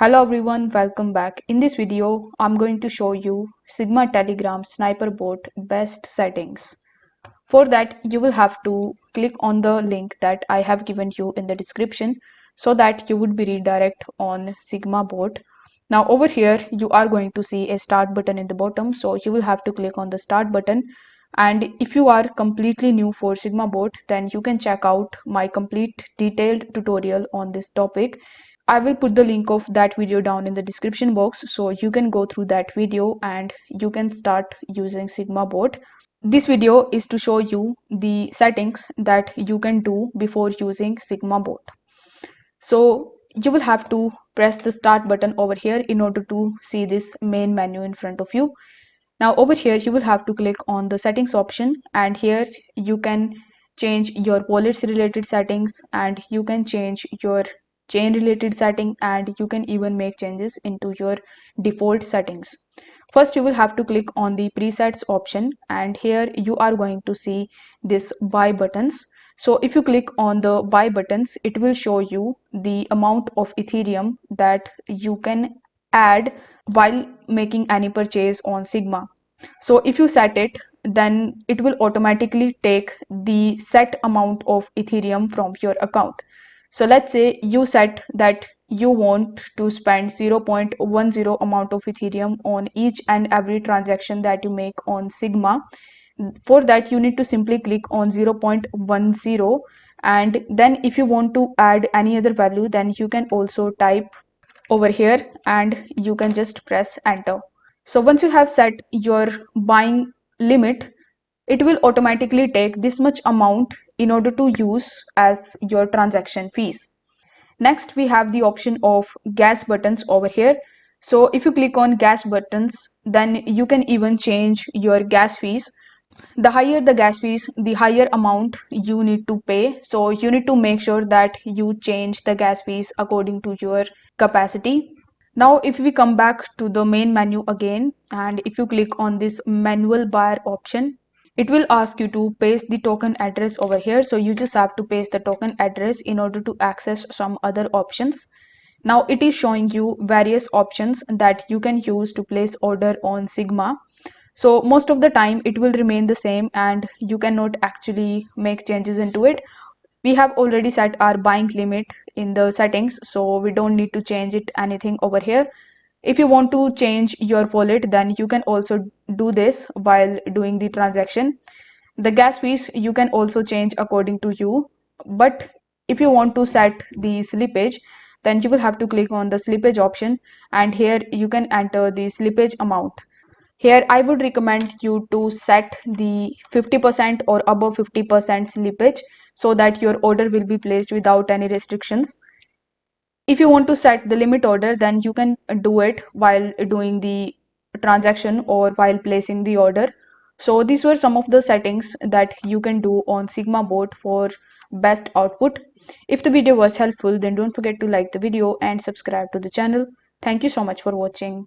Hello everyone, welcome back. In this video, I'm going to show you Sigma Telegram Sniper Bot best settings. For that, you will have to click on the link that I have given you in the description so that you would be redirect on Sigma Bot. Now over here, you are going to see a start button in the bottom. So you will have to click on the start button. And if you are completely new for Sigma Bot, then you can check out my complete detailed tutorial on this topic. I will put the link of that video down in the description box so you can go through that video and you can start using Sigma Bot. This video is to show you the settings that you can do before using Sigma Bot. So you will have to press the start button over here in order to see this main menu in front of you. Now over here you will have to click on the settings option, and here you can change your wallets related settings, and you can change your chain related setting, and you can even make changes into your default settings. First you will have to click on the presets option, and here you are going to see this buy buttons. So if you click on the buy buttons, it will show you the amount of Ethereum that you can add while making any purchase on Sigma. So if you set it, then it will automatically take the set amount of Ethereum from your account. So let's say you set that you want to spend 0.10 amount of Ethereum on each and every transaction that you make on Sigma. For that, you need to simply click on 0.10, and then if you want to add any other value, then you can also type over here and you can just press enter. So once you have set your buying limit, it will automatically take this much amount in order to use as your transaction fees. Next, we have the option of gas buttons over here. So if you click on gas buttons, then you can even change your gas fees. The higher the gas fees, the higher amount you need to pay. So you need to make sure that you change the gas fees according to your capacity. Now if we come back to the main menu again, and if you click on this manual bar option, it will ask you to paste the token address over here. So you just have to paste the token address in order to access some other options. Now it is showing you various options that you can use to place order on Sigma. So most of the time it will remain the same and you cannot actually make changes into it. We have already set our buying limit in the settings, so we don't need to change it anything over here. If you want to change your wallet, then you can also do this while doing the transaction. The gas fees you can also change according to you, but if you want to set the slippage, then you will have to click on the slippage option, and here you can enter the slippage amount. Here I would recommend you to set the 50% or above 50% slippage so that your order will be placed without any restrictions. If you want to set the limit order, then you can do it while doing the transaction or while placing the order. So these were some of the settings that you can do on Sigma Bot for best output. If the video was helpful, then don't forget to like the video and subscribe to the channel. Thank you so much for watching.